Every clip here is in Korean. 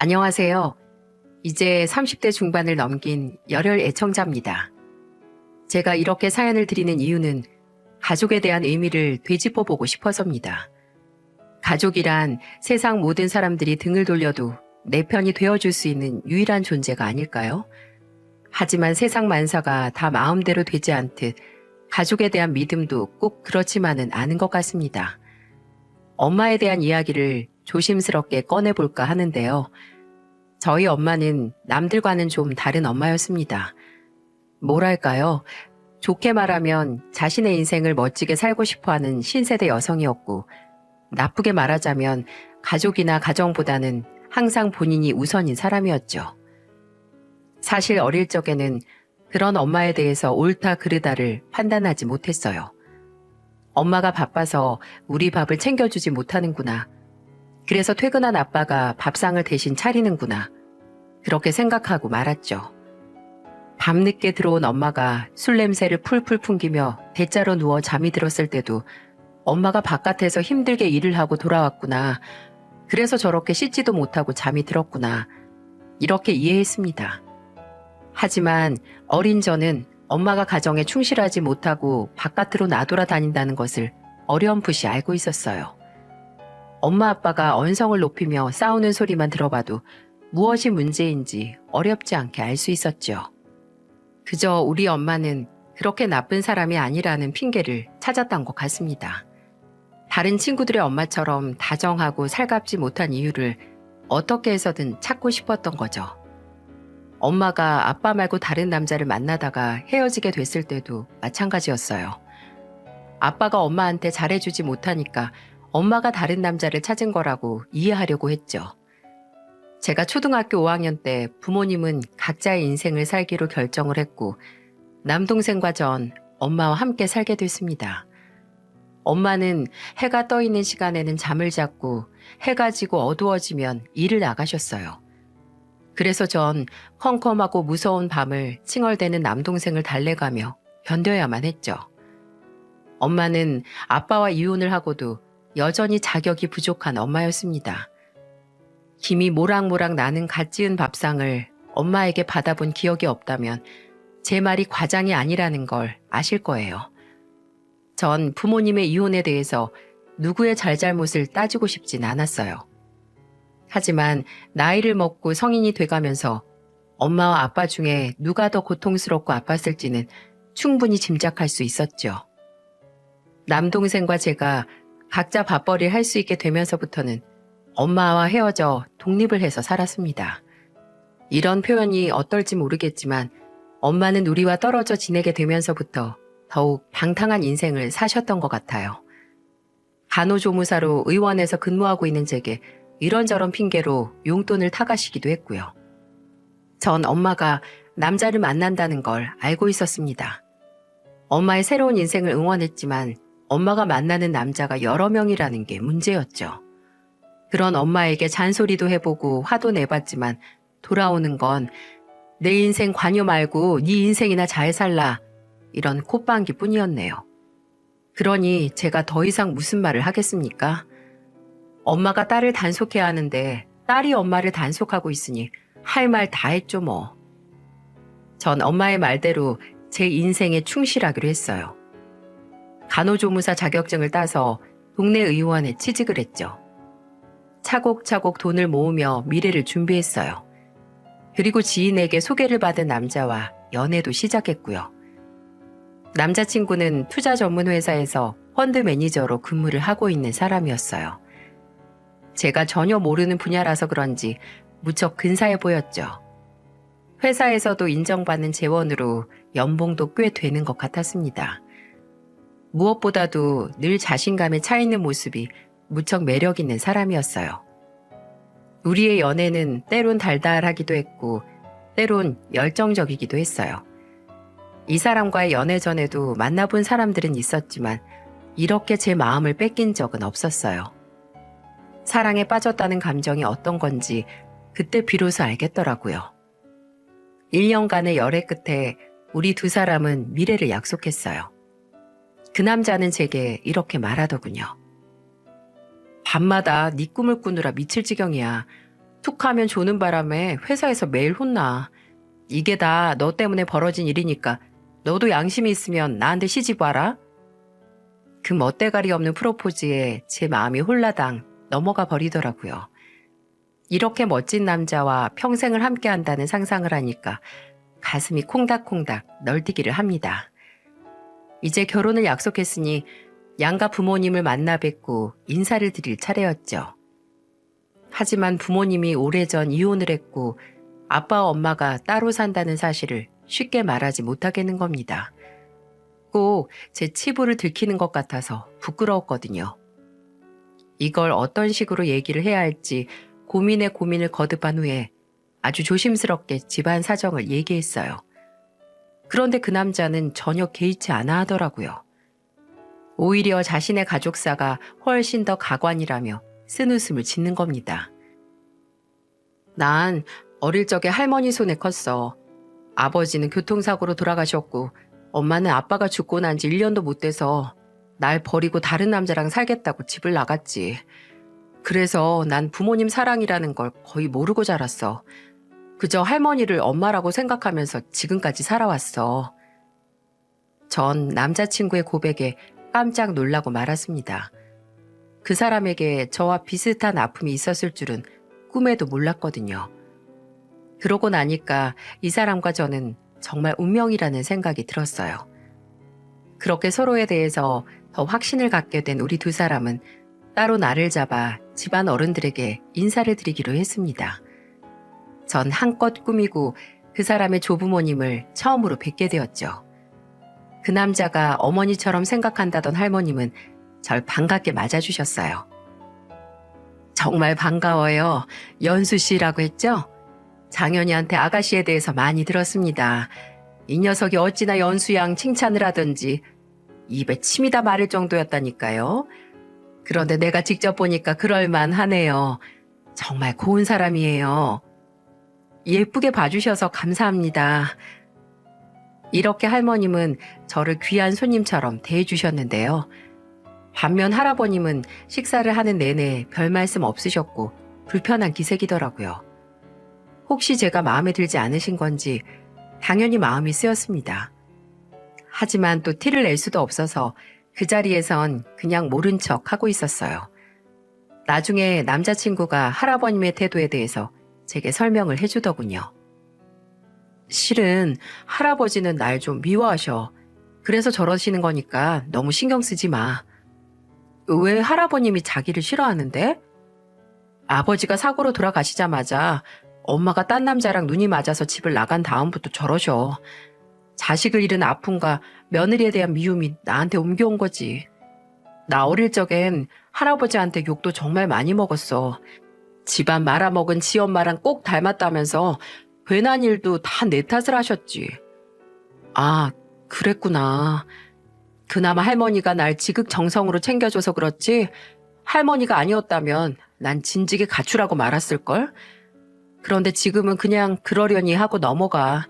안녕하세요. 이제 30대 중반을 넘긴 열혈 애청자입니다. 제가 이렇게 사연을 드리는 이유는 가족에 대한 의미를 되짚어보고 싶어서입니다. 가족이란 세상 모든 사람들이 등을 돌려도 내 편이 되어줄 수 있는 유일한 존재가 아닐까요? 하지만 세상 만사가 다 마음대로 되지 않듯 가족에 대한 믿음도 꼭 그렇지만은 않은 것 같습니다. 엄마에 대한 이야기를 조심스럽게 꺼내볼까 하는데요. 저희 엄마는 남들과는 좀 다른 엄마였습니다. 뭐랄까요? 좋게 말하면 자신의 인생을 멋지게 살고 싶어하는 신세대 여성이었고, 나쁘게 말하자면 가족이나 가정보다는 항상 본인이 우선인 사람이었죠. 사실 어릴 적에는 그런 엄마에 대해서 옳다 그르다를 판단하지 못했어요. 엄마가 바빠서 우리 밥을 챙겨주지 못하는구나. 그래서 퇴근한 아빠가 밥상을 대신 차리는구나. 그렇게 생각하고 말았죠. 밤늦게 들어온 엄마가 술 냄새를 풀풀 풍기며 대자로 누워 잠이 들었을 때도 엄마가 바깥에서 힘들게 일을 하고 돌아왔구나. 그래서 저렇게 씻지도 못하고 잠이 들었구나. 이렇게 이해했습니다. 하지만 어린 저는 엄마가 가정에 충실하지 못하고 바깥으로 나돌아다닌다는 것을 어렴풋이 알고 있었어요. 엄마 아빠가 언성을 높이며 싸우는 소리만 들어봐도 무엇이 문제인지 어렵지 않게 알 수 있었죠. 그저 우리 엄마는 그렇게 나쁜 사람이 아니라는 핑계를 찾았던 것 같습니다. 다른 친구들의 엄마처럼 다정하고 살갑지 못한 이유를 어떻게 해서든 찾고 싶었던 거죠. 엄마가 아빠 말고 다른 남자를 만나다가 헤어지게 됐을 때도 마찬가지였어요. 아빠가 엄마한테 잘해주지 못하니까 엄마가 다른 남자를 찾은 거라고 이해하려고 했죠. 제가 초등학교 5학년 때 부모님은 각자의 인생을 살기로 결정을 했고 남동생과 전 엄마와 함께 살게 됐습니다. 엄마는 해가 떠 있는 시간에는 잠을 잤고 해가 지고 어두워지면 일을 나가셨어요. 그래서 전 컴컴하고 무서운 밤을 칭얼대는 남동생을 달래가며 견뎌야만 했죠. 엄마는 아빠와 이혼을 하고도 여전히 자격이 부족한 엄마였습니다. 김이 모락모락 나는 갓 지은 밥상을 엄마에게 받아본 기억이 없다면 제 말이 과장이 아니라는 걸 아실 거예요. 전 부모님의 이혼에 대해서 누구의 잘잘못을 따지고 싶진 않았어요. 하지만 나이를 먹고 성인이 돼가면서 엄마와 아빠 중에 누가 더 고통스럽고 아팠을지는 충분히 짐작할 수 있었죠. 남동생과 제가 각자 밥벌이를 할 수 있게 되면서부터는 엄마와 헤어져 독립을 해서 살았습니다. 이런 표현이 어떨지 모르겠지만 엄마는 우리와 떨어져 지내게 되면서부터 더욱 방탕한 인생을 사셨던 것 같아요. 간호조무사로 의원에서 근무하고 있는 제게 이런저런 핑계로 용돈을 타가시기도 했고요. 전 엄마가 남자를 만난다는 걸 알고 있었습니다. 엄마의 새로운 인생을 응원했지만 엄마가 만나는 남자가 여러 명이라는 게 문제였죠. 그런 엄마에게 잔소리도 해보고 화도 내봤지만 돌아오는 건 내 인생 관여 말고 네 인생이나 잘 살라 이런 콧방귀 뿐이었네요. 그러니 제가 더 이상 무슨 말을 하겠습니까? 엄마가 딸을 단속해야 하는데 딸이 엄마를 단속하고 있으니 할 말 다 했죠 뭐. 전 엄마의 말대로 제 인생에 충실하기로 했어요. 간호조무사 자격증을 따서 동네 의원에 취직을 했죠. 차곡차곡 돈을 모으며 미래를 준비했어요. 그리고 지인에게 소개를 받은 남자와 연애도 시작했고요. 남자친구는 투자 전문 회사에서 펀드 매니저로 근무를 하고 있는 사람이었어요. 제가 전혀 모르는 분야라서 그런지 무척 근사해 보였죠. 회사에서도 인정받는 재원으로 연봉도 꽤 되는 것 같았습니다. 무엇보다도 늘 자신감에 차 있는 모습이 무척 매력 있는 사람이었어요. 우리의 연애는 때론 달달하기도 했고 때론 열정적이기도 했어요. 이 사람과의 연애 전에도 만나본 사람들은 있었지만 이렇게 제 마음을 뺏긴 적은 없었어요. 사랑에 빠졌다는 감정이 어떤 건지 그때 비로소 알겠더라고요. 1년간의 열애 끝에 우리 두 사람은 미래를 약속했어요. 그 남자는 제게 이렇게 말하더군요. 밤마다 네 꿈을 꾸느라 미칠 지경이야. 툭 하면 조는 바람에 회사에서 매일 혼나. 이게 다 너 때문에 벌어진 일이니까 너도 양심이 있으면 나한테 시집 와라. 그 멋대가리 없는 프로포즈에 제 마음이 홀라당 넘어가 버리더라고요. 이렇게 멋진 남자와 평생을 함께 한다는 상상을 하니까 가슴이 콩닥콩닥 널뛰기를 합니다. 이제 결혼을 약속했으니 양가 부모님을 만나 뵙고 인사를 드릴 차례였죠. 하지만 부모님이 오래전 이혼을 했고 아빠와 엄마가 따로 산다는 사실을 쉽게 말하지 못하겠는 겁니다. 꼭 제 치부를 들키는 것 같아서 부끄러웠거든요. 이걸 어떤 식으로 얘기를 해야 할지 고민에 고민을 거듭한 후에 아주 조심스럽게 집안 사정을 얘기했어요. 그런데 그 남자는 전혀 개의치 않아 하더라고요. 오히려 자신의 가족사가 훨씬 더 가관이라며 쓴웃음을 짓는 겁니다. 난 어릴 적에 할머니 손에 컸어. 아버지는 교통사고로 돌아가셨고 엄마는 아빠가 죽고 난 지 1년도 못 돼서 날 버리고 다른 남자랑 살겠다고 집을 나갔지. 그래서 난 부모님 사랑이라는 걸 거의 모르고 자랐어. 그저 할머니를 엄마라고 생각하면서 지금까지 살아왔어. 전 남자친구의 고백에 깜짝 놀라고 말았습니다. 그 사람에게 저와 비슷한 아픔이 있었을 줄은 꿈에도 몰랐거든요. 그러고 나니까 이 사람과 저는 정말 운명이라는 생각이 들었어요. 그렇게 서로에 대해서 더 확신을 갖게 된 우리 두 사람은 따로 날을 잡아 집안 어른들에게 인사를 드리기로 했습니다. 전 한껏 꾸미고 그 사람의 조부모님을 처음으로 뵙게 되었죠. 그 남자가 어머니처럼 생각한다던 할머님은 절 반갑게 맞아주셨어요. 정말 반가워요. 연수 씨라고 했죠? 장현이한테 아가씨에 대해서 많이 들었습니다. 이 녀석이 어찌나 연수양 칭찬을 하던지 입에 침이 다 마를 정도였다니까요. 그런데 내가 직접 보니까 그럴만하네요. 정말 고운 사람이에요. 예쁘게 봐주셔서 감사합니다. 이렇게 할머님은 저를 귀한 손님처럼 대해주셨는데요. 반면 할아버님은 식사를 하는 내내 별 말씀 없으셨고 불편한 기색이더라고요. 혹시 제가 마음에 들지 않으신 건지 당연히 마음이 쓰였습니다. 하지만 또 티를 낼 수도 없어서 그 자리에선 그냥 모른 척 하고 있었어요. 나중에 남자친구가 할아버님의 태도에 대해서 제게 설명을 해주더군요. 실은 할아버지는 날 좀 미워하셔. 그래서 저러시는 거니까 너무 신경 쓰지 마. 왜 할아버님이 자기를 싫어하는데? 아버지가 사고로 돌아가시자마자 엄마가 딴 남자랑 눈이 맞아서 집을 나간 다음부터 저러셔. 자식을 잃은 아픔과 며느리에 대한 미움이 나한테 옮겨온 거지. 나 어릴 적엔 할아버지한테 욕도 정말 많이 먹었어. 집안 말아먹은 지 엄마랑 꼭 닮았다면서 괜한 일도 다 내 탓을 하셨지. 아, 그랬구나. 그나마 할머니가 날 지극정성으로 챙겨줘서 그렇지 할머니가 아니었다면 난 진즉에 가출하고 말았을걸? 그런데 지금은 그냥 그러려니 하고 넘어가.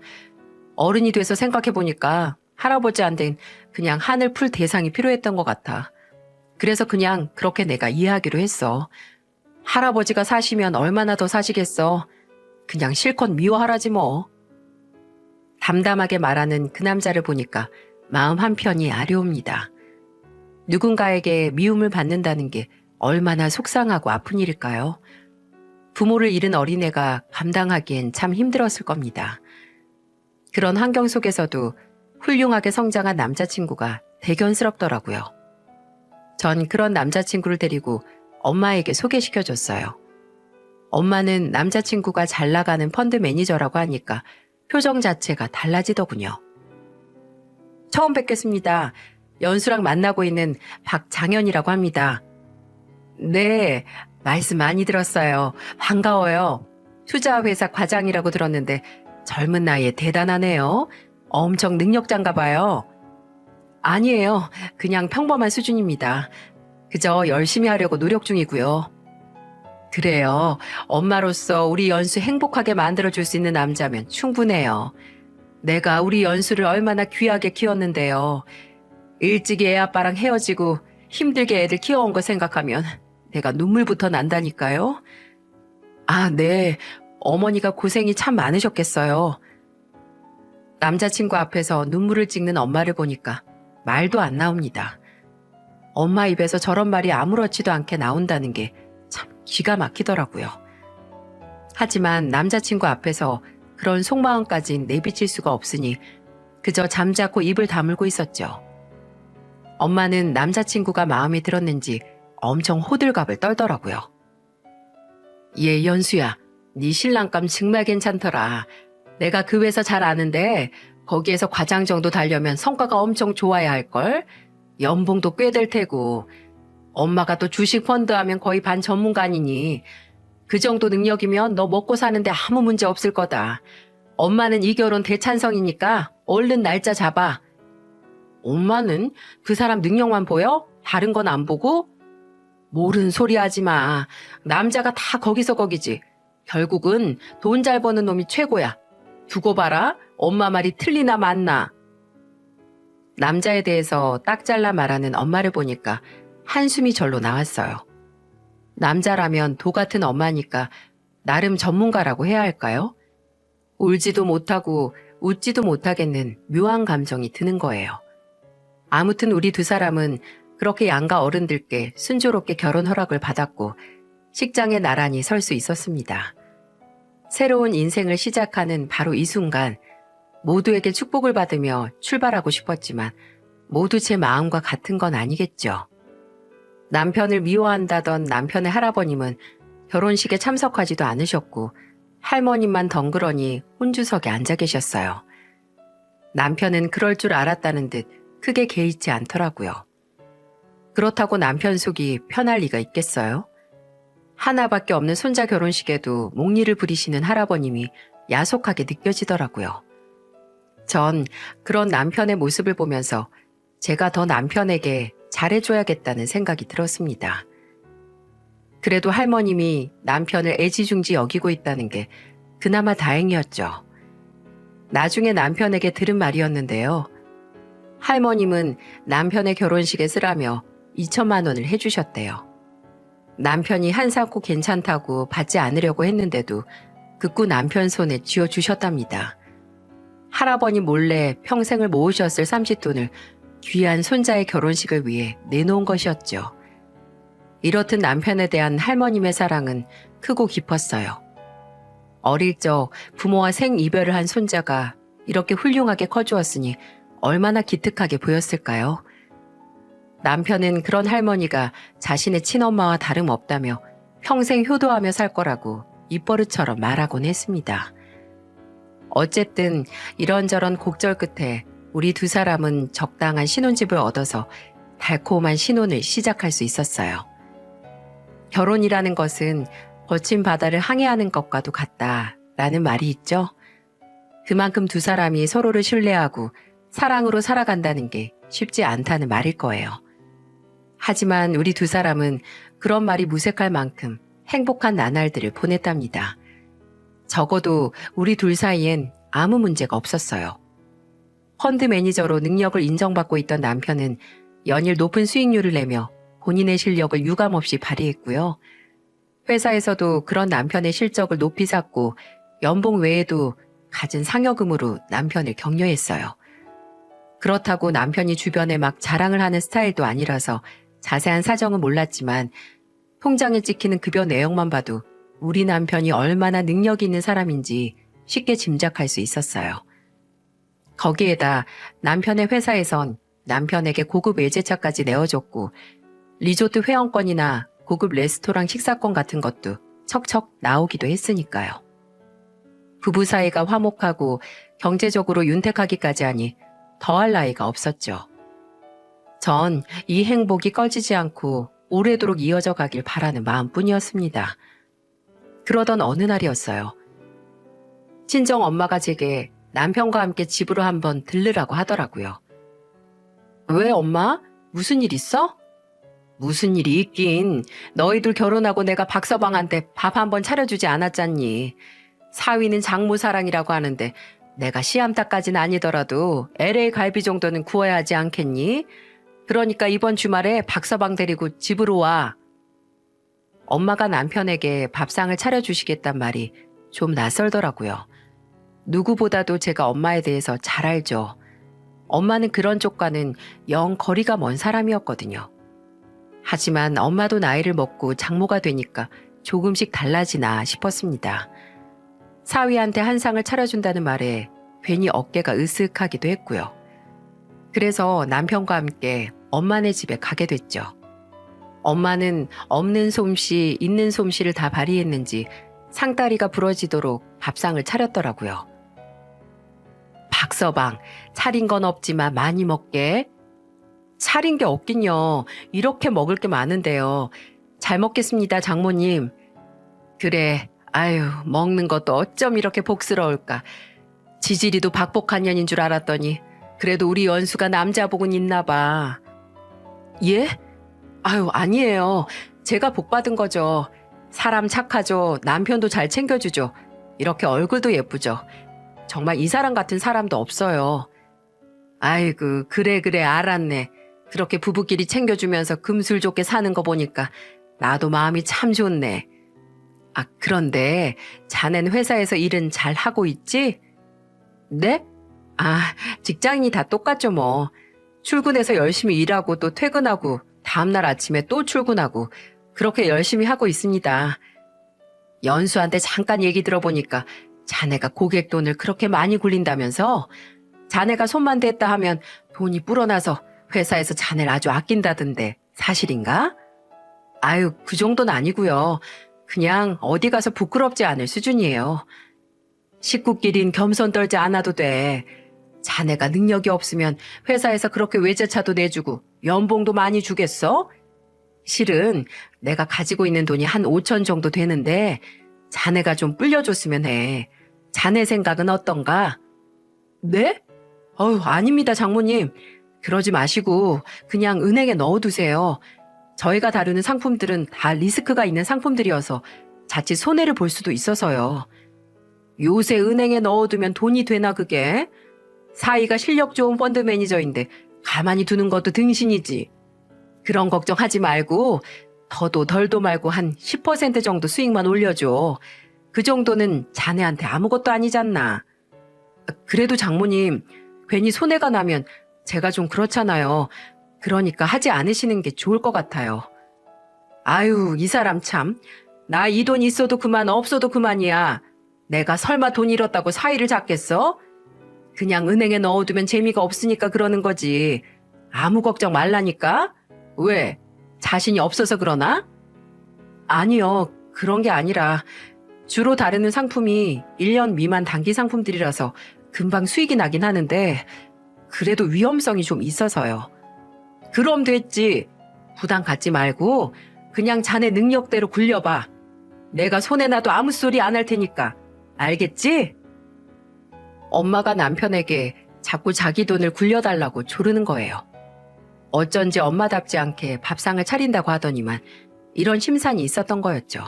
어른이 돼서 생각해보니까 할아버지한텐 그냥 한을 풀 대상이 필요했던 것 같아. 그래서 그냥 그렇게 내가 이해하기로 했어. 할아버지가 사시면 얼마나 더 사시겠어. 그냥 실컷 미워하라지 뭐. 담담하게 말하는 그 남자를 보니까 마음 한편이 아려옵니다. 누군가에게 미움을 받는다는 게 얼마나 속상하고 아픈 일일까요? 부모를 잃은 어린애가 감당하기엔 참 힘들었을 겁니다. 그런 환경 속에서도 훌륭하게 성장한 남자친구가 대견스럽더라고요. 전 그런 남자친구를 데리고 엄마에게 소개시켜줬어요. 엄마는 남자친구가 잘 나가는 펀드 매니저라고 하니까 표정 자체가 달라지더군요. 처음 뵙겠습니다. 연수랑 만나고 있는 박장현이라고 합니다. 네, 말씀 많이 들었어요. 반가워요. 투자회사 과장이라고 들었는데 젊은 나이에 대단하네요. 엄청 능력자인가 봐요. 아니에요. 그냥 평범한 수준입니다. 그저 열심히 하려고 노력 중이고요. 그래요. 엄마로서 우리 연수 행복하게 만들어줄 수 있는 남자면 충분해요. 내가 우리 연수를 얼마나 귀하게 키웠는데요. 일찍이 애 아빠랑 헤어지고 힘들게 애들 키워온 거 생각하면 내가 눈물부터 난다니까요. 아, 네. 어머니가 고생이 참 많으셨겠어요. 남자친구 앞에서 눈물을 찍는 엄마를 보니까 말도 안 나옵니다. 엄마 입에서 저런 말이 아무렇지도 않게 나온다는 게 참 기가 막히더라고요. 하지만 남자친구 앞에서 그런 속마음까진 내비칠 수가 없으니 그저 잠자코 입을 다물고 있었죠. 엄마는 남자친구가 마음에 들었는지 엄청 호들갑을 떨더라고요. 얘 연수야, 네 신랑감 정말 괜찮더라. 내가 그 회사 잘 아는데 거기에서 과장 정도 달려면 성과가 엄청 좋아야 할걸. 연봉도 꽤 될 테고 엄마가 또 주식 펀드 하면 거의 반 전문가니니 그 정도 능력이면 너 먹고 사는데 아무 문제 없을 거다. 엄마는 이 결혼 대찬성이니까 얼른 날짜 잡아. 엄마는 그 사람 능력만 보여? 다른 건 안 보고? 모르는 소리 하지 마. 남자가 다 거기서 거기지. 결국은 돈 잘 버는 놈이 최고야. 두고 봐라. 엄마 말이 틀리나 맞나. 남자에 대해서 딱 잘라 말하는 엄마를 보니까 한숨이 절로 나왔어요. 남자라면 도 같은 엄마니까 나름 전문가라고 해야 할까요? 울지도 못하고 웃지도 못하겠는 묘한 감정이 드는 거예요. 아무튼 우리 두 사람은 그렇게 양가 어른들께 순조롭게 결혼 허락을 받았고 식장에 나란히 설 수 있었습니다. 새로운 인생을 시작하는 바로 이 순간 모두에게 축복을 받으며 출발하고 싶었지만 모두 제 마음과 같은 건 아니겠죠. 남편을 미워한다던 남편의 할아버님은 결혼식에 참석하지도 않으셨고 할머님만 덩그러니 혼주석에 앉아 계셨어요. 남편은 그럴 줄 알았다는 듯 크게 개의치 않더라고요. 그렇다고 남편 속이 편할 리가 있겠어요? 하나밖에 없는 손자 결혼식에도 목리를 부리시는 할아버님이 야속하게 느껴지더라고요. 전 그런 남편의 모습을 보면서 제가 더 남편에게 잘해줘야겠다는 생각이 들었습니다. 그래도 할머님이 남편을 애지중지 여기고 있다는 게 그나마 다행이었죠. 나중에 남편에게 들은 말이었는데요. 할머님은 남편의 결혼식에 쓰라며 2천만 원을 해주셨대요. 남편이 한사코 괜찮다고 받지 않으려고 했는데도 극구 남편 손에 쥐어주셨답니다. 할아버님 몰래 평생을 모으셨을 삼짓돈을 귀한 손자의 결혼식을 위해 내놓은 것이었죠. 이렇듯 남편에 대한 할머님의 사랑은 크고 깊었어요. 어릴 적 부모와 생이별을 한 손자가 이렇게 훌륭하게 커주었으니 얼마나 기특하게 보였을까요? 남편은 그런 할머니가 자신의 친엄마와 다름없다며 평생 효도하며 살 거라고 입버릇처럼 말하곤 했습니다. 어쨌든 이런저런 곡절 끝에 우리 두 사람은 적당한 신혼집을 얻어서 달콤한 신혼을 시작할 수 있었어요. 결혼이라는 것은 거친 바다를 항해하는 것과도 같다라는 말이 있죠. 그만큼 두 사람이 서로를 신뢰하고 사랑으로 살아간다는 게 쉽지 않다는 말일 거예요. 하지만 우리 두 사람은 그런 말이 무색할 만큼 행복한 나날들을 보냈답니다. 적어도 우리 둘 사이엔 아무 문제가 없었어요. 펀드 매니저로 능력을 인정받고 있던 남편은 연일 높은 수익률을 내며 본인의 실력을 유감없이 발휘했고요. 회사에서도 그런 남편의 실적을 높이 샀고 연봉 외에도 갖은 상여금으로 남편을 격려했어요. 그렇다고 남편이 주변에 막 자랑을 하는 스타일도 아니라서 자세한 사정은 몰랐지만 통장에 찍히는 급여 내역만 봐도 우리 남편이 얼마나 능력이 있는 사람인지 쉽게 짐작할 수 있었어요. 거기에다 남편의 회사에선 남편에게 고급 외제차까지 내어줬고 리조트 회원권이나 고급 레스토랑 식사권 같은 것도 척척 나오기도 했으니까요. 부부 사이가 화목하고 경제적으로 윤택하기까지 하니 더할 나위가 없었죠. 전 이 행복이 꺼지지 않고 오래도록 이어져 가길 바라는 마음뿐이었습니다. 그러던 어느 날이었어요. 친정 엄마가 제게 남편과 함께 집으로 한번 들르라고 하더라고요. 왜 엄마? 무슨 일 있어? 무슨 일이 있긴. 너희들 결혼하고 내가 박서방한테 밥 한번 차려주지 않았잖니. 사위는 장모사랑이라고 하는데 내가 시암탉까지는 아니더라도 LA 갈비 정도는 구워야 하지 않겠니? 그러니까 이번 주말에 박서방 데리고 집으로 와. 엄마가 남편에게 밥상을 차려주시겠단 말이 좀 낯설더라고요. 누구보다도 제가 엄마에 대해서 잘 알죠. 엄마는 그런 쪽과는 영 거리가 먼 사람이었거든요. 하지만 엄마도 나이를 먹고 장모가 되니까 조금씩 달라지나 싶었습니다. 사위한테 한 상을 차려준다는 말에 괜히 어깨가 으쓱하기도 했고요. 그래서 남편과 함께 엄마네 집에 가게 됐죠. 엄마는 없는 솜씨, 있는 솜씨를 다 발휘했는지 상다리가 부러지도록 밥상을 차렸더라고요. 박서방, 차린 건 없지만 많이 먹게. 차린 게 없긴요. 이렇게 먹을 게 많은데요. 잘 먹겠습니다, 장모님. 그래, 아유, 먹는 것도 어쩜 이렇게 복스러울까. 지질이도 박복한 년인 줄 알았더니 그래도 우리 연수가 남자복은 있나 봐. 예? 아유, 아니에요. 제가 복 받은 거죠. 사람 착하죠. 남편도 잘 챙겨주죠. 이렇게 얼굴도 예쁘죠. 정말 이 사람 같은 사람도 없어요. 아이고, 그래, 알았네. 그렇게 부부끼리 챙겨주면서 금술 좋게 사는 거 보니까 나도 마음이 참 좋네. 아, 그런데 자넨 회사에서 일은 잘 하고 있지? 네? 아, 직장인이 다 똑같죠 뭐. 출근해서 열심히 일하고 또 퇴근하고 다음날 아침에 또 출근하고 그렇게 열심히 하고 있습니다. 연수한테 잠깐 얘기 들어보니까 자네가 고객 돈을 그렇게 많이 굴린다면서? 자네가 손만 댔다 하면 돈이 불어나서 회사에서 자네를 아주 아낀다던데 사실인가? 아유, 그 정도는 아니고요. 그냥 어디 가서 부끄럽지 않을 수준이에요. 식구끼린 겸손 떨지 않아도 돼. 자네가 능력이 없으면 회사에서 그렇게 외제차도 내주고 연봉도 많이 주겠어? 실은 내가 가지고 있는 돈이 한 5천 정도 되는데 자네가 좀 불려줬으면 해. 자네 생각은 어떤가? 네? 아닙니다, 장모님. 그러지 마시고 그냥 은행에 넣어두세요. 저희가 다루는 상품들은 다 리스크가 있는 상품들이어서 자칫 손해를 볼 수도 있어서요. 요새 은행에 넣어두면 돈이 되나 그게? 사이가 실력 좋은 펀드 매니저인데 가만히 두는 것도 등신이지. 그런 걱정하지 말고 더도 덜도 말고 한 10% 정도 수익만 올려줘. 그 정도는 자네한테 아무것도 아니잖나. 그래도 장모님, 괜히 손해가 나면 제가 좀 그렇잖아요. 그러니까 하지 않으시는 게 좋을 것 같아요. 아유, 이 사람 참. 나 이 돈 있어도 그만 없어도 그만이야. 내가 설마 돈 잃었다고 사이를 잡겠어? 그냥 은행에 넣어두면 재미가 없으니까 그러는 거지. 아무 걱정 말라니까? 왜? 자신이 없어서 그러나? 아니요, 그런 게 아니라 주로 다루는 상품이 1년 미만 단기 상품들이라서 금방 수익이 나긴 하는데 그래도 위험성이 좀 있어서요. 그럼 됐지. 부담 갖지 말고 그냥 자네 능력대로 굴려봐. 내가 손해나도 아무 소리 안 할 테니까. 알겠지? 엄마가 남편에게 자꾸 자기 돈을 굴려달라고 조르는 거예요. 어쩐지 엄마답지 않게 밥상을 차린다고 하더니만 이런 심산이 있었던 거였죠.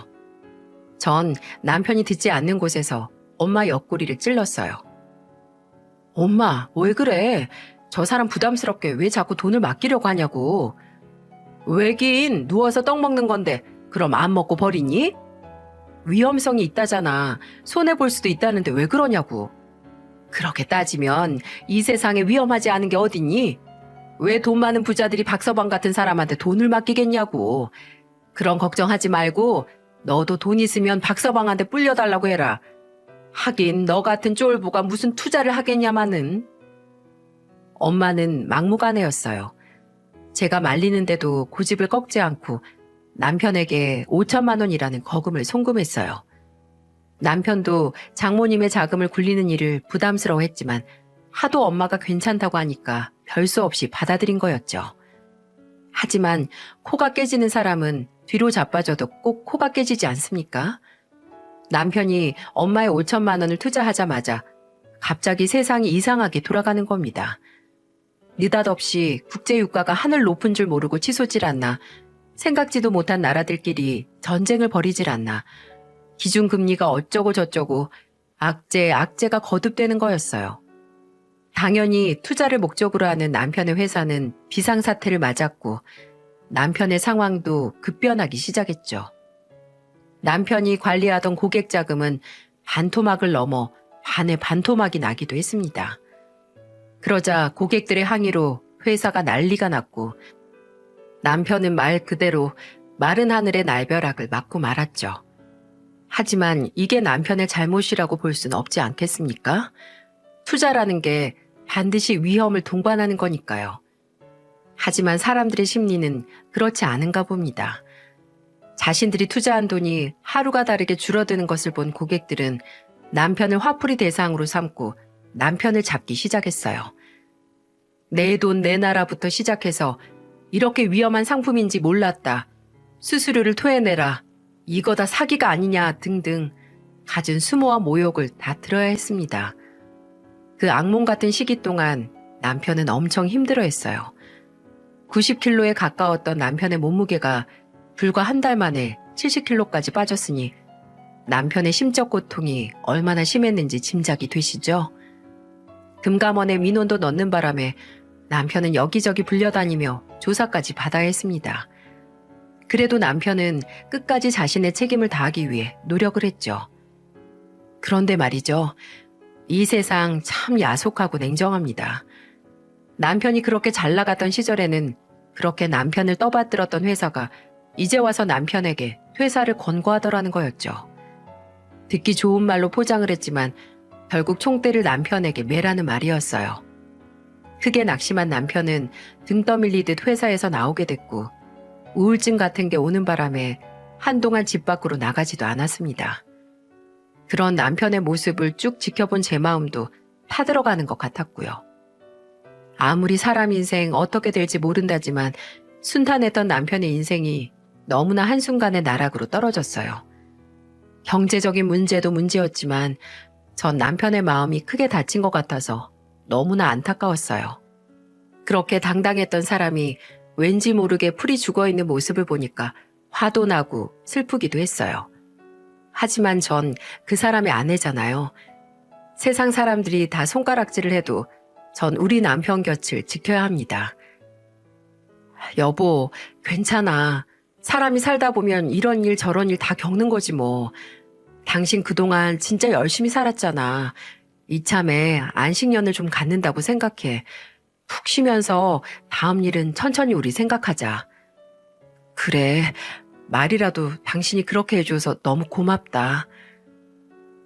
전 남편이 듣지 않는 곳에서 엄마 옆구리를 찔렀어요. 엄마, 왜 그래? 저 사람 부담스럽게 왜 자꾸 돈을 맡기려고 하냐고. 왜긴 누워서 떡 먹는 건데 그럼 안 먹고 버리니? 위험성이 있다잖아. 손해볼 수도 있다는데 왜 그러냐고. 그렇게 따지면 이 세상에 위험하지 않은 게 어딨니? 왜 돈 많은 부자들이 박서방 같은 사람한테 돈을 맡기겠냐고. 그런 걱정하지 말고 너도 돈 있으면 박서방한테 불려달라고 해라. 하긴 너 같은 쫄보가 무슨 투자를 하겠냐마는. 엄마는 막무가내였어요. 제가 말리는데도 고집을 꺾지 않고 남편에게 5천만 원이라는 거금을 송금했어요. 남편도 장모님의 자금을 굴리는 일을 부담스러워했지만 하도 엄마가 괜찮다고 하니까 별 수 없이 받아들인 거였죠. 하지만 코가 깨지는 사람은 뒤로 자빠져도 꼭 코가 깨지지 않습니까? 남편이 엄마의 5천만 원을 투자하자마자 갑자기 세상이 이상하게 돌아가는 겁니다. 느닷없이 국제유가가 하늘 높은 줄 모르고 치솟질 않나, 생각지도 못한 나라들끼리 전쟁을 벌이질 않나, 기준금리가 어쩌고 저쩌고 악재가 거듭되는 거였어요. 당연히 투자를 목적으로 하는 남편의 회사는 비상사태를 맞았고 남편의 상황도 급변하기 시작했죠. 남편이 관리하던 고객 자금은 반토막을 넘어 반의 반토막이 나기도 했습니다. 그러자 고객들의 항의로 회사가 난리가 났고 남편은 말 그대로 마른 하늘의 날벼락을 맞고 말았죠. 하지만 이게 남편의 잘못이라고 볼 수는 없지 않겠습니까? 투자라는 게 반드시 위험을 동반하는 거니까요. 하지만 사람들의 심리는 그렇지 않은가 봅니다. 자신들이 투자한 돈이 하루가 다르게 줄어드는 것을 본 고객들은 남편을 화풀이 대상으로 삼고 남편을 잡기 시작했어요. 내 돈 내놔라부터 시작해서 이렇게 위험한 상품인지 몰랐다. 수수료를 토해내라. 이거 다 사기가 아니냐 등등 갖은 수모와 모욕을 다 들어야 했습니다. 그 악몽 같은 시기 동안 남편은 엄청 힘들어했어요. 90kg에 가까웠던 남편의 몸무게가 불과 한 달 만에 70kg까지 빠졌으니 남편의 심적 고통이 얼마나 심했는지 짐작이 되시죠? 금감원에 민원도 넣는 바람에 남편은 여기저기 불려다니며 조사까지 받아야 했습니다. 그래도 남편은 끝까지 자신의 책임을 다하기 위해 노력을 했죠. 그런데 말이죠. 이 세상 참 야속하고 냉정합니다. 남편이 그렇게 잘 나갔던 시절에는 그렇게 남편을 떠받들었던 회사가 이제 와서 남편에게 퇴사를 권고하더라는 거였죠. 듣기 좋은 말로 포장을 했지만 결국 총대를 남편에게 매라는 말이었어요. 크게 낙심한 남편은 등 떠밀리듯 회사에서 나오게 됐고 우울증 같은 게 오는 바람에 한동안 집 밖으로 나가지도 않았습니다. 그런 남편의 모습을 쭉 지켜본 제 마음도 타들어가는 것 같았고요. 아무리 사람 인생 어떻게 될지 모른다지만 순탄했던 남편의 인생이 너무나 한순간에 나락으로 떨어졌어요. 경제적인 문제도 문제였지만 전 남편의 마음이 크게 다친 것 같아서 너무나 안타까웠어요. 그렇게 당당했던 사람이 왠지 모르게 풀이 죽어있는 모습을 보니까 화도 나고 슬프기도 했어요. 하지만 전 그 사람의 아내잖아요. 세상 사람들이 다 손가락질을 해도 전 우리 남편 곁을 지켜야 합니다. 여보, 괜찮아. 사람이 살다 보면 이런 일 저런 일 다 겪는 거지 뭐. 당신 그동안 진짜 열심히 살았잖아. 이참에 안식년을 좀 갖는다고 생각해. 푹 쉬면서 다음 일은 천천히 우리 생각하자. 그래, 말이라도 당신이 그렇게 해줘서 너무 고맙다.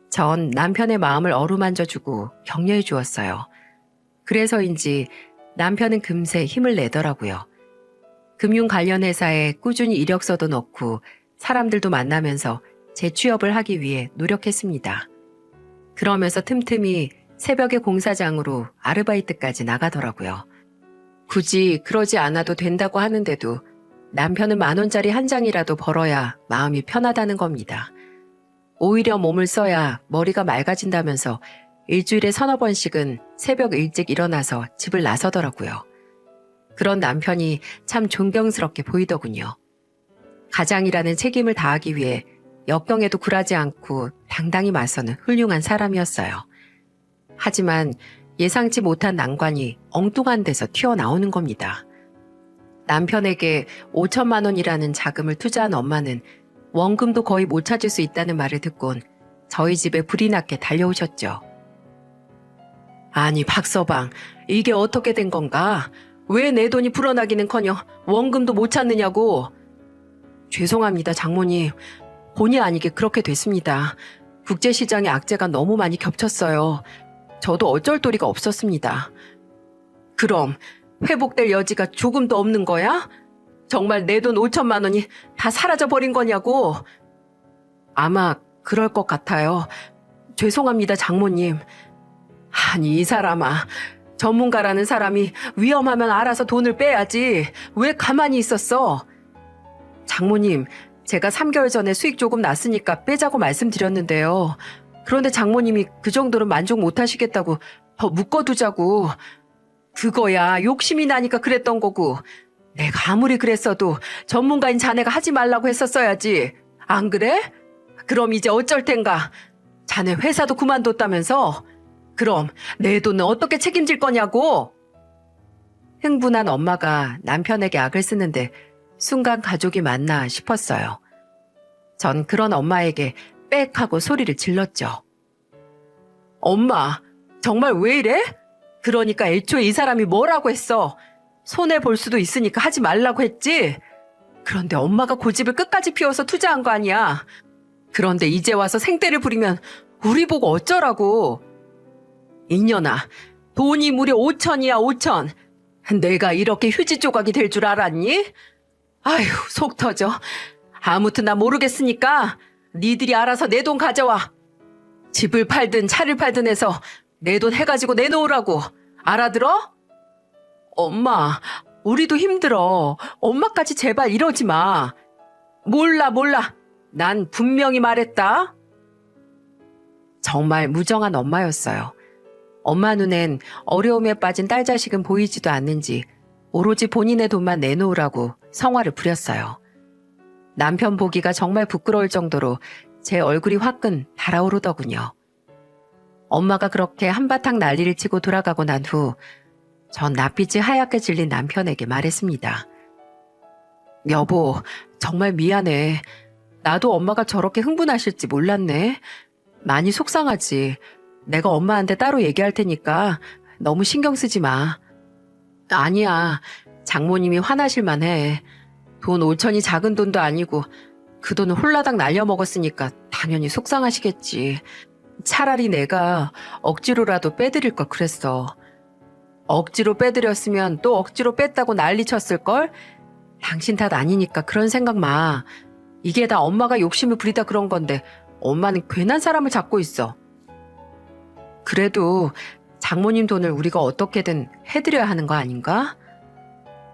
전 남편의 마음을 어루만져주고 격려해 주었어요. 그래서인지 남편은 금세 힘을 내더라고요. 금융 관련 회사에 꾸준히 이력서도 넣고 사람들도 만나면서 재취업을 하기 위해 노력했습니다. 그러면서 틈틈이 새벽에 공사장으로 아르바이트까지 나가더라고요. 굳이 그러지 않아도 된다고 하는데도 남편은 10,000원짜리 한 장이라도 벌어야 마음이 편하다는 겁니다. 오히려 몸을 써야 머리가 맑아진다면서 일주일에 3~4번씩은 새벽 일찍 일어나서 집을 나서더라고요. 그런 남편이 참 존경스럽게 보이더군요. 가장이라는 책임을 다하기 위해 역경에도 굴하지 않고 당당히 맞서는 훌륭한 사람이었어요. 하지만 예상치 못한 난관이 엉뚱한 데서 튀어나오는 겁니다. 남편에게 5천만 원이라는 자금을 투자한 엄마는 원금도 거의 못 찾을 수 있다는 말을 듣곤 저희 집에 불이 났게 달려오셨죠. 아니 박서방, 이게 어떻게 된 건가? 왜 내 돈이 불어나기는커녕 원금도 못 찾느냐고. 죄송합니다 장모님. 본의 아니게 그렇게 됐습니다. 국제시장의 악재가 너무 많이 겹쳤어요. 저도 어쩔 도리가 없었습니다. 그럼 회복될 여지가 조금도 없는 거야? 정말 내 돈 5천만 원이 다 사라져버린 거냐고. 아마 그럴 것 같아요. 죄송합니다 장모님. 아니 이 사람아, 전문가라는 사람이 위험하면 알아서 돈을 빼야지 왜 가만히 있었어? 장모님, 제가 3개월 전에 수익 조금 났으니까 빼자고 말씀드렸는데요. 그런데 장모님이 그 정도로 만족 못 하시겠다고 더 묶어두자고. 그거야 욕심이 나니까 그랬던 거고, 내가 아무리 그랬어도 전문가인 자네가 하지 말라고 했었어야지. 안 그래? 그럼 이제 어쩔 텐가? 자네 회사도 그만뒀다면서? 그럼 내 돈은 어떻게 책임질 거냐고? 흥분한 엄마가 남편에게 악을 쓰는데 순간 가족이 맞나 싶었어요. 전 그런 엄마에게 빽 하고 소리를 질렀죠. 엄마, 정말 왜 이래? 그러니까 애초에 이 사람이 뭐라고 했어? 손해볼 수도 있으니까 하지 말라고 했지? 그런데 엄마가 고집을 끝까지 피워서 투자한 거 아니야. 그런데 이제 와서 생떼를 부리면 우리 보고 어쩌라고. 이년아, 돈이 무려 5천이야, 5천. 내가 이렇게 휴지 조각이 될 줄 알았니? 아휴, 속 터져. 아무튼 나 모르겠으니까 니들이 알아서 내 돈 가져와. 집을 팔든 차를 팔든 해서 내 돈 해가지고 내놓으라고. 알아들어? 엄마, 우리도 힘들어. 엄마까지 제발 이러지 마. 몰라. 난 분명히 말했다. 정말 무정한 엄마였어요. 엄마 눈엔 어려움에 빠진 딸 자식은 보이지도 않는지 오로지 본인의 돈만 내놓으라고 성화를 부렸어요. 남편 보기가 정말 부끄러울 정도로 제 얼굴이 화끈 달아오르더군요. 엄마가 그렇게 한바탕 난리를 치고 돌아가고 난 후 전 낯빛이 하얗게 질린 남편에게 말했습니다. 여보, 정말 미안해. 나도 엄마가 저렇게 흥분하실지 몰랐네. 많이 속상하지. 내가 엄마한테 따로 얘기할 테니까 너무 신경 쓰지 마. 아니야. 장모님이 화나실 만해. 돈 5천이 작은 돈도 아니고 그 돈을 홀라당 날려먹었으니까 당연히 속상하시겠지. 차라리 내가 억지로라도 빼드릴 걸 그랬어. 억지로 빼드렸으면 또 억지로 뺐다고 난리 쳤을걸? 당신 탓 아니니까 그런 생각 마. 이게 다 엄마가 욕심을 부리다 그런 건데 엄마는 괜한 사람을 잡고 있어. 그래도 장모님 돈을 우리가 어떻게든 해드려야 하는 거 아닌가?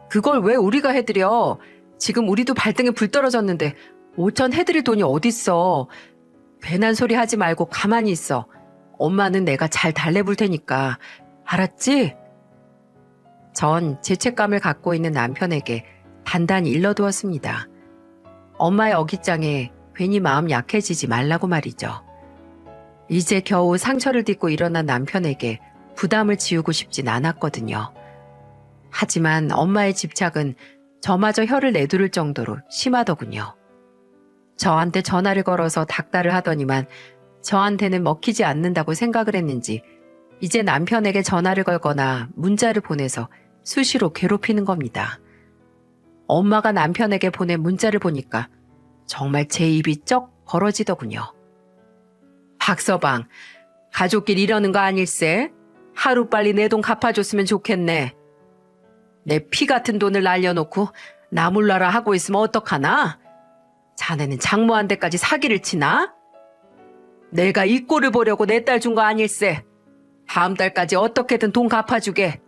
그걸 왜 우리가 해드려? 지금 우리도 발등에 불 떨어졌는데 5천 해드릴 돈이 어딨어. 괜한 소리 하지 말고 가만히 있어. 엄마는 내가 잘 달래볼 테니까. 알았지? 전 죄책감을 갖고 있는 남편에게 단단히 일러두었습니다. 엄마의 어깃장에 괜히 마음 약해지지 말라고 말이죠. 이제 겨우 상처를 딛고 일어난 남편에게 부담을 지우고 싶진 않았거든요. 하지만 엄마의 집착은 저마저 혀를 내두를 정도로 심하더군요. 저한테 전화를 걸어서 닥달을 하더니만 저한테는 먹히지 않는다고 생각을 했는지 이제 남편에게 전화를 걸거나 문자를 보내서 수시로 괴롭히는 겁니다. 엄마가 남편에게 보낸 문자를 보니까 정말 제 입이 쩍 벌어지더군요. 박서방, 가족끼리 이러는 거 아닐세? 하루빨리 내 돈 갚아줬으면 좋겠네. 내 피 같은 돈을 날려놓고 나 몰라라 하고 있으면 어떡하나? 자네는 장모한테까지 사기를 치나? 내가 이 꼴을 보려고 내 딸 준 거 아닐세? 다음 달까지 어떻게든 돈 갚아주게.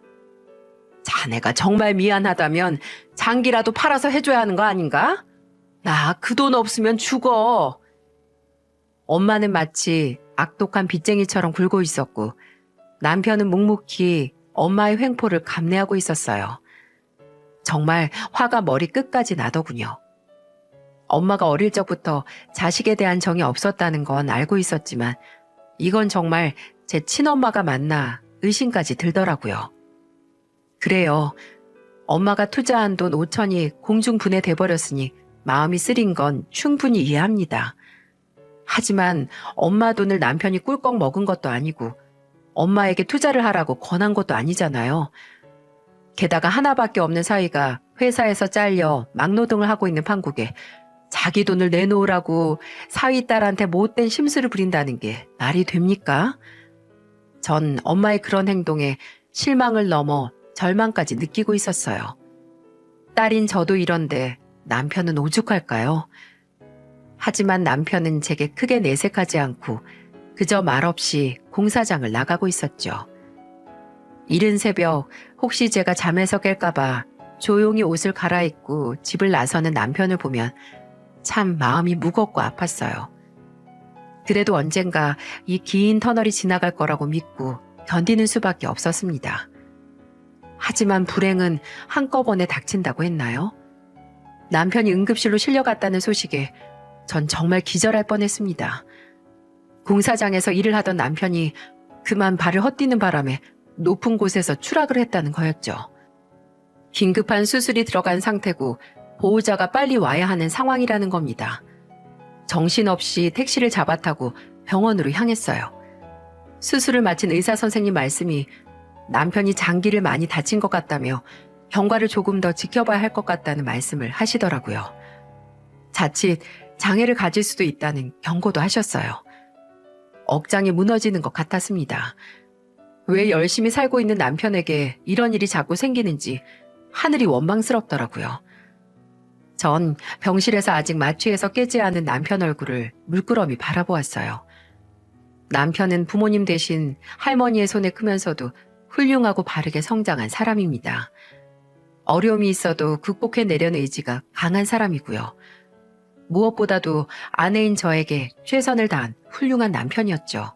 자네가 정말 미안하다면 장기라도 팔아서 해줘야 하는 거 아닌가? 나 그 돈 없으면 죽어. 엄마는 마치 악독한 빚쟁이처럼 굴고 있었고 남편은 묵묵히 엄마의 횡포를 감내하고 있었어요. 정말 화가 머리 끝까지 나더군요. 엄마가 어릴 적부터 자식에 대한 정이 없었다는 건 알고 있었지만 이건 정말 제 친엄마가 맞나 의심까지 들더라고요. 그래요. 엄마가 투자한 돈 5천이 공중분해돼 버렸으니 마음이 쓰린 건 충분히 이해합니다. 하지만 엄마 돈을 남편이 꿀꺽 먹은 것도 아니고 엄마에게 투자를 하라고 권한 것도 아니잖아요. 게다가 하나밖에 없는 사위가 회사에서 잘려 막노동을 하고 있는 판국에 자기 돈을 내놓으라고 사위 딸한테 못된 심술을 부린다는 게 말이 됩니까? 전 엄마의 그런 행동에 실망을 넘어 절망까지 느끼고 있었어요. 딸인 저도 이런데 남편은 오죽할까요? 하지만 남편은 제게 크게 내색하지 않고 그저 말없이 공사장을 나가고 있었죠. 이른 새벽 혹시 제가 잠에서 깰까봐 조용히 옷을 갈아입고 집을 나서는 남편을 보면 참 마음이 무겁고 아팠어요. 그래도 언젠가 이 긴 터널이 지나갈 거라고 믿고 견디는 수밖에 없었습니다. 하지만 불행은 한꺼번에 닥친다고 했나요? 남편이 응급실로 실려갔다는 소식에 전 정말 기절할 뻔했습니다. 공사장에서 일을 하던 남편이 그만 발을 헛디는 바람에 높은 곳에서 추락을 했다는 거였죠. 긴급한 수술이 들어간 상태고 보호자가 빨리 와야 하는 상황이라는 겁니다. 정신없이 택시를 잡아타고 병원으로 향했어요. 수술을 마친 의사 선생님 말씀이 남편이 장기를 많이 다친 것 같다며 경과를 조금 더 지켜봐야 할 것 같다는 말씀을 하시더라고요. 자칫 장애를 가질 수도 있다는 경고도 하셨어요. 억장이 무너지는 것 같았습니다. 왜 열심히 살고 있는 남편에게 이런 일이 자꾸 생기는지 하늘이 원망스럽더라고요. 전 병실에서 아직 마취해서 깨지 않은 남편 얼굴을 물끄러미 바라보았어요. 남편은 부모님 대신 할머니의 손에 크면서도 훌륭하고 바르게 성장한 사람입니다. 어려움이 있어도 극복해내려는 의지가 강한 사람이고요. 무엇보다도 아내인 저에게 최선을 다한 훌륭한 남편이었죠.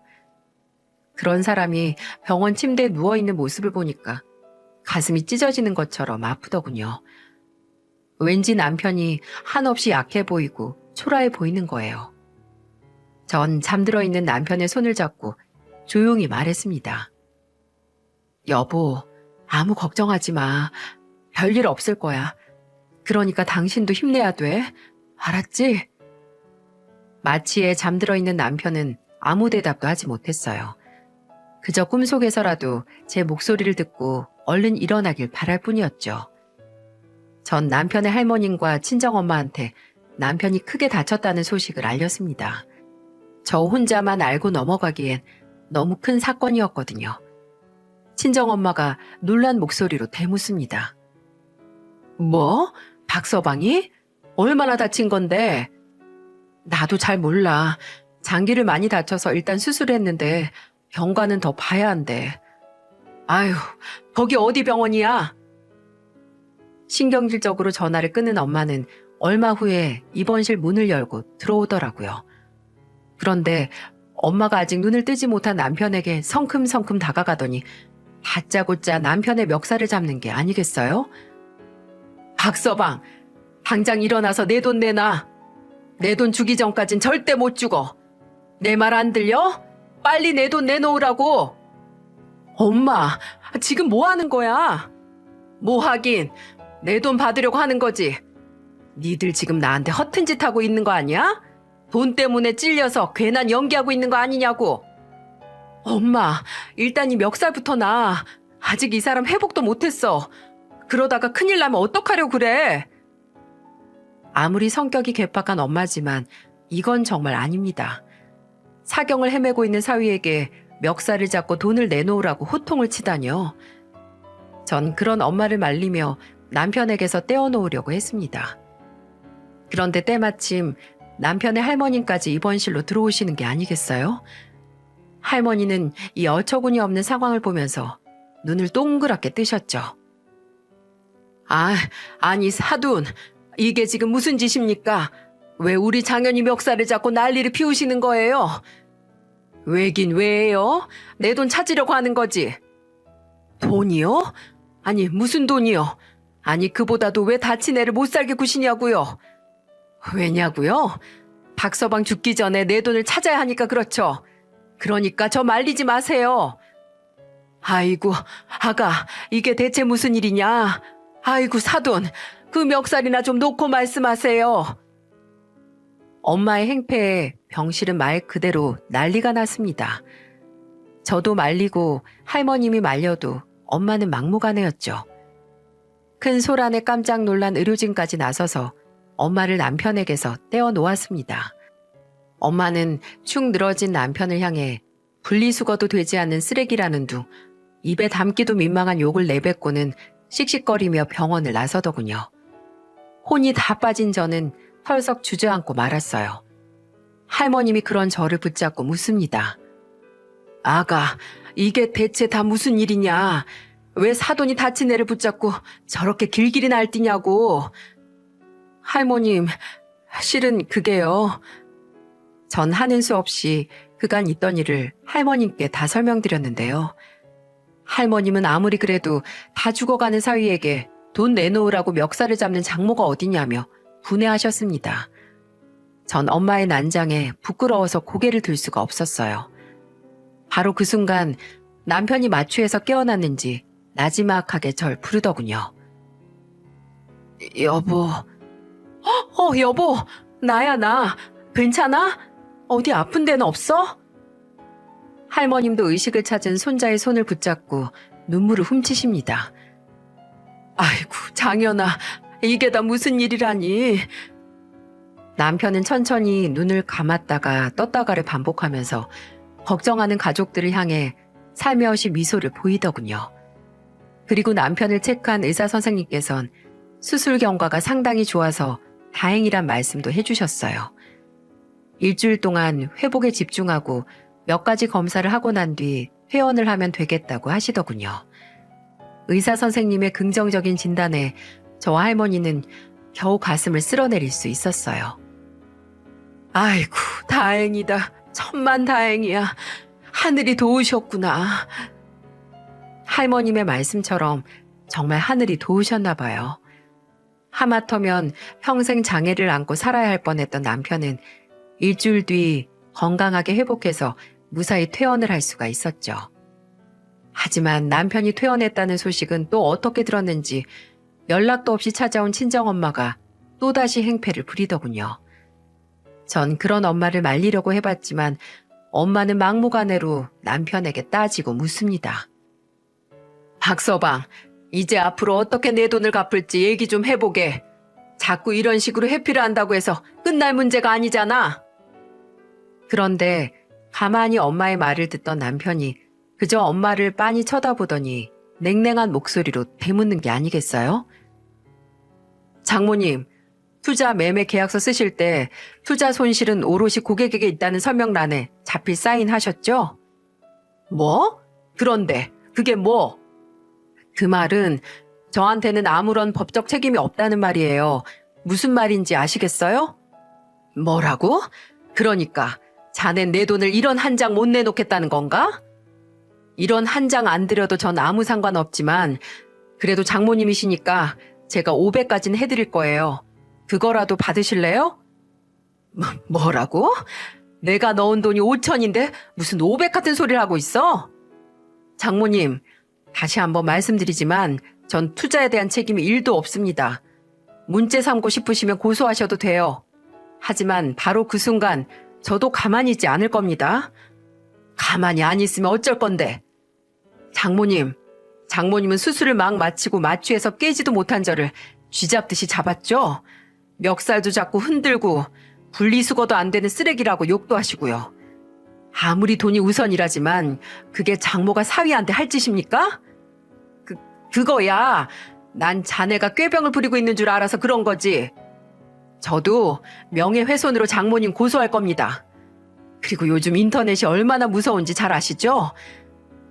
그런 사람이 병원 침대에 누워있는 모습을 보니까 가슴이 찢어지는 것처럼 아프더군요. 왠지 남편이 한없이 약해 보이고 초라해 보이는 거예요. 전 잠들어 있는 남편의 손을 잡고 조용히 말했습니다. 여보, 아무 걱정하지 마. 별일 없을 거야. 그러니까 당신도 힘내야 돼. 알았지? 마취에 잠들어 있는 남편은 아무 대답도 하지 못했어요. 그저 꿈속에서라도 제 목소리를 듣고 얼른 일어나길 바랄 뿐이었죠. 전 남편의 할머님과 친정엄마한테 남편이 크게 다쳤다는 소식을 알렸습니다. 저 혼자만 알고 넘어가기엔 너무 큰 사건이었거든요. 친정엄마가 놀란 목소리로 대묻습니다. 뭐? 박서방이? 얼마나 다친 건데? 나도 잘 몰라. 장기를 많이 다쳐서 일단 수술했는데 경과는 더 봐야 한대. 아휴, 거기 어디 병원이야? 신경질적으로 전화를 끊은 엄마는 얼마 후에 입원실 문을 열고 들어오더라고요. 그런데 엄마가 아직 눈을 뜨지 못한 남편에게 성큼성큼 다가가더니 다짜고짜 남편의 멱살을 잡는 게 아니겠어요? 박서방, 당장 일어나서 내 돈 내놔. 내 돈 주기 전까진 절대 못 죽어. 내 말 안 들려? 빨리 내 돈 내놓으라고. 엄마, 지금 뭐 하는 거야? 뭐 하긴, 내 돈 받으려고 하는 거지. 니들 지금 나한테 허튼 짓 하고 있는 거 아니야? 돈 때문에 찔려서 괜한 연기하고 있는 거 아니냐고. 엄마, 일단 이 멱살부터 놔. 아직 이 사람 회복도 못했어. 그러다가 큰일 나면 어떡하려고 그래? 아무리 성격이 괴팍한 엄마지만 이건 정말 아닙니다. 사경을 헤매고 있는 사위에게 멱살을 잡고 돈을 내놓으라고 호통을 치다니요. 전 그런 엄마를 말리며 남편에게서 떼어놓으려고 했습니다. 그런데 때마침 남편의 할머님까지 입원실로 들어오시는 게 아니겠어요? 할머니는 이 어처구니 없는 상황을 보면서 눈을 동그랗게 뜨셨죠. 아니 사돈, 이게 지금 무슨 짓입니까? 왜 우리 장현이 멱살을 잡고 난리를 피우시는 거예요? 왜긴 왜예요? 내 돈 찾으려고 하는 거지. 돈이요? 아니 무슨 돈이요? 아니 그보다도 왜 다친 애를 못 살게 구시냐고요? 왜냐고요? 박서방 죽기 전에 내 돈을 찾아야 하니까 그렇죠. 그러니까 저 말리지 마세요. 아이고 아가, 이게 대체 무슨 일이냐? 아이고 사돈, 그 멱살이나 좀 놓고 말씀하세요. 엄마의 행패에 병실은 말 그대로 난리가 났습니다. 저도 말리고 할머님이 말려도 엄마는 막무가내였죠. 큰 소란에 깜짝 놀란 의료진까지 나서서 엄마를 남편에게서 떼어놓았습니다. 엄마는 축 늘어진 남편을 향해 분리수거도 되지 않는 쓰레기라는 둥 입에 담기도 민망한 욕을 내뱉고는 씩씩거리며 병원을 나서더군요. 혼이 다 빠진 저는 털썩 주저앉고 말았어요. 할머님이 그런 저를 붙잡고 묻습니다. 아가, 이게 대체 다 무슨 일이냐? 왜 사돈이 다친 애를 붙잡고 저렇게 길길이 날뛰냐고. 할머님, 실은 그게요. 전 하는 수 없이 그간 있던 일을 할머님께 다 설명드렸는데요. 할머님은 아무리 그래도 다 죽어가는 사위에게 돈 내놓으라고 멱살을 잡는 장모가 어디냐며 분해하셨습니다. 전 엄마의 난장에 부끄러워서 고개를 들 수가 없었어요. 바로 그 순간 남편이 마취해서 깨어났는지 나지막하게 절 부르더군요. 여보. 여보, 나야 나. 괜찮아? 어디 아픈 데는 없어? 할머님도 의식을 찾은 손자의 손을 붙잡고 눈물을 훔치십니다. 아이고, 장현아, 이게 다 무슨 일이라니. 남편은 천천히 눈을 감았다가 떴다가를 반복하면서 걱정하는 가족들을 향해 살며시 미소를 보이더군요. 그리고 남편을 체크한 의사 선생님께선 수술 경과가 상당히 좋아서 다행이란 말씀도 해주셨어요. 일주일 동안 회복에 집중하고 몇 가지 검사를 하고 난 뒤 퇴원을 하면 되겠다고 하시더군요. 의사 선생님의 긍정적인 진단에 저와 할머니는 겨우 가슴을 쓸어내릴 수 있었어요. 아이고, 다행이다. 천만 다행이야. 하늘이 도우셨구나. 할머님의 말씀처럼 정말 하늘이 도우셨나 봐요. 하마터면 평생 장애를 안고 살아야 할 뻔했던 남편은 일주일 뒤 건강하게 회복해서 무사히 퇴원을 할 수가 있었죠. 하지만 남편이 퇴원했다는 소식은 또 어떻게 들었는지 연락도 없이 찾아온 친정엄마가 또다시 행패를 부리더군요. 전 그런 엄마를 말리려고 해봤지만 엄마는 막무가내로 남편에게 따지고 묻습니다. 박서방, 이제 앞으로 어떻게 내 돈을 갚을지 얘기 좀 해보게. 자꾸 이런 식으로 회피를 한다고 해서 끝날 문제가 아니잖아. 그런데 가만히 엄마의 말을 듣던 남편이 그저 엄마를 빤히 쳐다보더니 냉랭한 목소리로 되묻는 게 아니겠어요? 장모님, 투자 매매 계약서 쓰실 때 투자 손실은 오롯이 고객에게 있다는 설명란에 자필 사인하셨죠? 뭐? 그런데 그게 뭐? 그 말은 저한테는 아무런 법적 책임이 없다는 말이에요. 무슨 말인지 아시겠어요? 뭐라고? 그러니까 자넨 내 돈을 이런 한 장 못 내놓겠다는 건가? 이런 한 장 안 드려도 전 아무 상관없지만 그래도 장모님이시니까 제가 500까지는 해드릴 거예요. 그거라도 받으실래요? 뭐라고? 내가 넣은 돈이 5천인데 무슨 500 같은 소리를 하고 있어? 장모님, 다시 한번 말씀드리지만 전 투자에 대한 책임이 1도 없습니다. 문제 삼고 싶으시면 고소하셔도 돼요. 하지만 바로 그 순간 저도 가만히 있지 않을 겁니다. 가만히 안 있으면 어쩔 건데. 장모님은 수술을 막 마치고 마취해서 깨지도 못한 저를 쥐잡듯이 잡았죠. 멱살도 잡고 흔들고 분리수거도 안 되는 쓰레기라고 욕도 하시고요. 아무리 돈이 우선이라지만 그게 장모가 사위한테 할 짓입니까? 그거야. 난 자네가 꾀병을 부리고 있는 줄 알아서 그런 거지. 저도 명예훼손으로 장모님 고소할 겁니다. 그리고 요즘 인터넷이 얼마나 무서운지 잘 아시죠?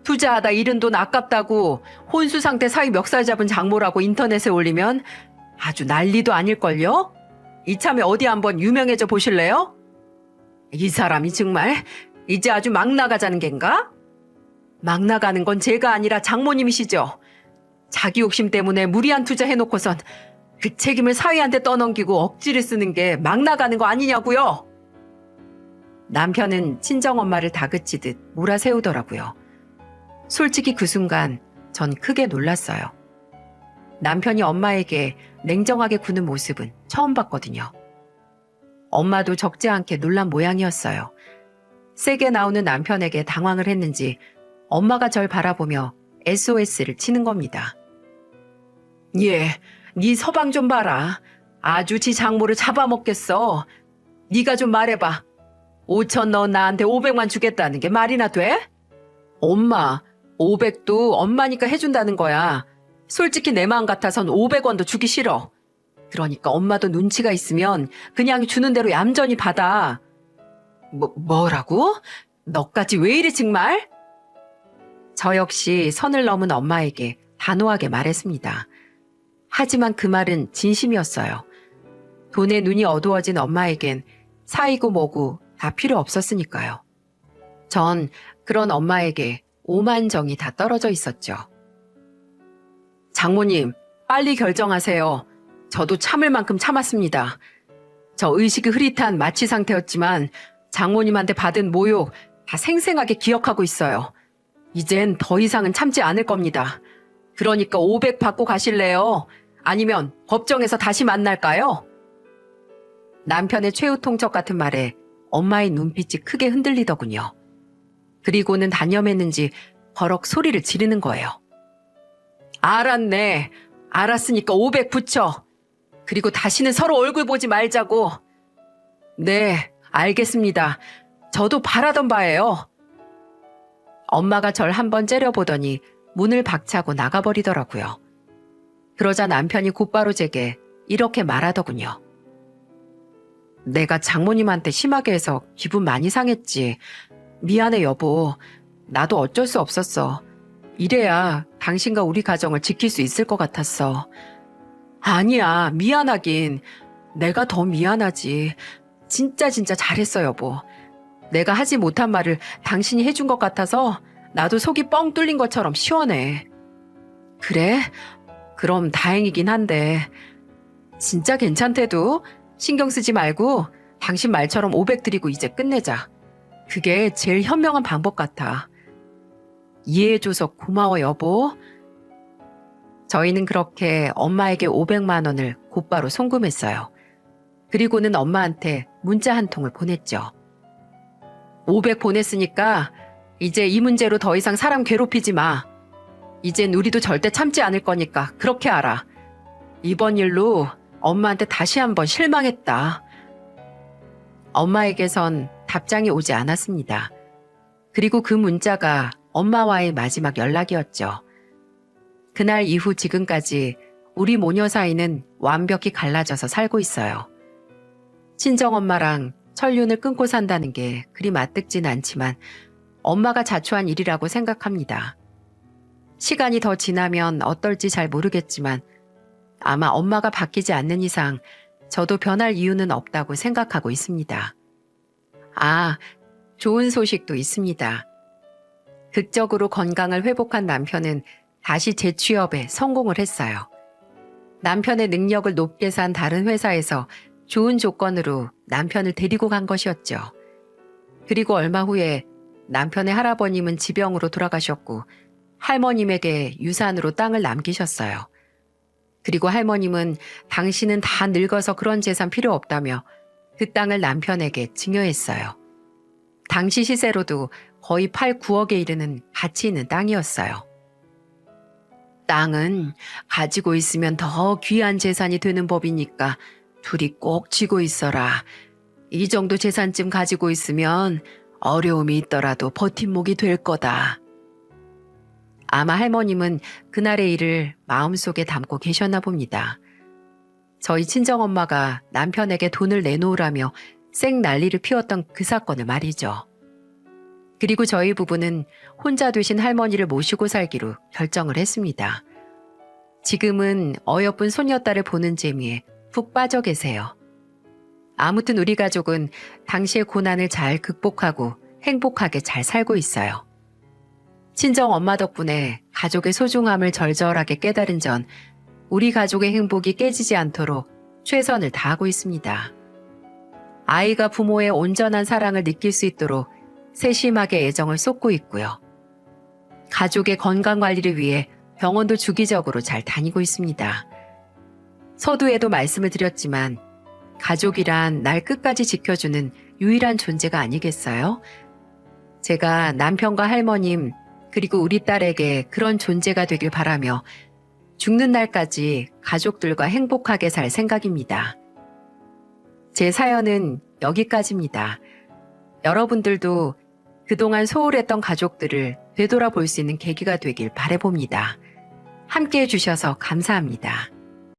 투자하다 잃은 돈 아깝다고 혼수 상태 사위 멱살 잡은 장모라고 인터넷에 올리면 아주 난리도 아닐걸요? 이참에 어디 한번 유명해져 보실래요? 이 사람이 정말 이제 아주 막 나가자는 겐가? 막 나가는 건 제가 아니라 장모님이시죠. 자기 욕심 때문에 무리한 투자 해놓고선 그 책임을 사위한테 떠넘기고 억지를 쓰는 게 막 나가는 거 아니냐고요? 남편은 친정엄마를 다그치듯 몰아세우더라고요. 솔직히 그 순간 전 크게 놀랐어요. 남편이 엄마에게 냉정하게 구는 모습은 처음 봤거든요. 엄마도 적지 않게 놀란 모양이었어요. 세게 나오는 남편에게 당황을 했는지 엄마가 절 바라보며 SOS를 치는 겁니다. 네 서방 좀 봐라. 아주 지 장모를 잡아먹겠어. 네가 좀 말해봐. 5천 넣은 나한테 500만 주겠다는 게 말이나 돼? 엄마, 500도 엄마니까 해준다는 거야. 솔직히 내 마음 같아선 500원도 주기 싫어. 그러니까 엄마도 눈치가 있으면 그냥 주는 대로 얌전히 받아. 뭐라고? 너까지 왜 이래 정말? 저 역시 선을 넘은 엄마에게 단호하게 말했습니다. 하지만 그 말은 진심이었어요. 돈에 눈이 어두워진 엄마에겐 사이고 뭐고 다 필요 없었으니까요. 전 그런 엄마에게 오만정이 다 떨어져 있었죠. 장모님, 빨리 결정하세요. 저도 참을 만큼 참았습니다. 저 의식이 흐릿한 마취 상태였지만 장모님한테 받은 모욕 다 생생하게 기억하고 있어요. 이젠 더 이상은 참지 않을 겁니다. 그러니까 500 받고 가실래요? 아니면 법정에서 다시 만날까요? 남편의 최후 통첩 같은 말에 엄마의 눈빛이 크게 흔들리더군요. 그리고는 단념했는지 버럭 소리를 지르는 거예요. 알았네. 알았으니까 500 붙여. 그리고 다시는 서로 얼굴 보지 말자고. 네, 알겠습니다. 저도 바라던 바예요. 엄마가 절 한번 째려보더니 문을 박차고 나가버리더라고요. 그러자 남편이 곧바로 제게 이렇게 말하더군요. 내가 장모님한테 심하게 해서 기분 많이 상했지. 미안해 여보. 나도 어쩔 수 없었어. 이래야 당신과 우리 가정을 지킬 수 있을 것 같았어. 아니야, 미안하긴. 내가 더 미안하지. 진짜 잘했어 여보. 내가 하지 못한 말을 당신이 해준 것 같아서 나도 속이 뻥 뚫린 것처럼 시원해. 그래? 그럼 다행이긴 한데. 진짜 괜찮대도 신경 쓰지 말고 당신 말처럼 500 드리고 이제 끝내자. 그게 제일 현명한 방법 같아. 이해해줘서 고마워 여보. 저희는 그렇게 엄마에게 500만 원을 곧바로 송금했어요. 그리고는 엄마한테 문자 한 통을 보냈죠. 500 보냈으니까 이제 이 문제로 더 이상 사람 괴롭히지 마. 이젠 우리도 절대 참지 않을 거니까 그렇게 알아. 이번 일로 엄마한테 다시 한번 실망했다. 엄마에게선 답장이 오지 않았습니다. 그리고 그 문자가 엄마와의 마지막 연락이었죠. 그날 이후 지금까지 우리 모녀 사이는 완벽히 갈라져서 살고 있어요. 친정엄마랑 천륜을 끊고 산다는 게 그리 맞듣진 않지만 엄마가 자초한 일이라고 생각합니다. 시간이 더 지나면 어떨지 잘 모르겠지만 아마 엄마가 바뀌지 않는 이상 저도 변할 이유는 없다고 생각하고 있습니다. 아, 좋은 소식도 있습니다. 극적으로 건강을 회복한 남편은 다시 재취업에 성공을 했어요. 남편의 능력을 높게 산 다른 회사에서 좋은 조건으로 남편을 데리고 간 것이었죠. 그리고 얼마 후에 남편의 할아버님은 지병으로 돌아가셨고 할머님에게 유산으로 땅을 남기셨어요. 그리고 할머님은 당신은 다 늙어서 그런 재산 필요 없다며 그 땅을 남편에게 증여했어요. 당시 시세로도 거의 8, 9억에 이르는 가치 있는 땅이었어요. 땅은 가지고 있으면 더 귀한 재산이 되는 법이니까 둘이 꼭 쥐고 있어라. 이 정도 재산쯤 가지고 있으면 어려움이 있더라도 버팀목이 될 거다. 아마 할머님은 그날의 일을 마음속에 담고 계셨나 봅니다. 저희 친정엄마가 남편에게 돈을 내놓으라며 쌩 난리를 피웠던 그 사건을 말이죠. 그리고 저희 부부는 혼자 되신 할머니를 모시고 살기로 결정을 했습니다. 지금은 어여쁜 손녀딸을 보는 재미에 푹 빠져 계세요. 아무튼 우리 가족은 당시의 고난을 잘 극복하고 행복하게 잘 살고 있어요. 친정 엄마 덕분에 가족의 소중함을 절절하게 깨달은 전 우리 가족의 행복이 깨지지 않도록 최선을 다하고 있습니다. 아이가 부모의 온전한 사랑을 느낄 수 있도록 세심하게 애정을 쏟고 있고요. 가족의 건강 관리를 위해 병원도 주기적으로 잘 다니고 있습니다. 서두에도 말씀을 드렸지만 가족이란 날 끝까지 지켜주는 유일한 존재가 아니겠어요? 제가 남편과 할머님 그리고 우리 딸에게 그런 존재가 되길 바라며 죽는 날까지 가족들과 행복하게 살 생각입니다. 제 사연은 여기까지입니다. 여러분들도 그동안 소홀했던 가족들을 되돌아볼 수 있는 계기가 되길 바라봅니다. 함께해 주셔서 감사합니다.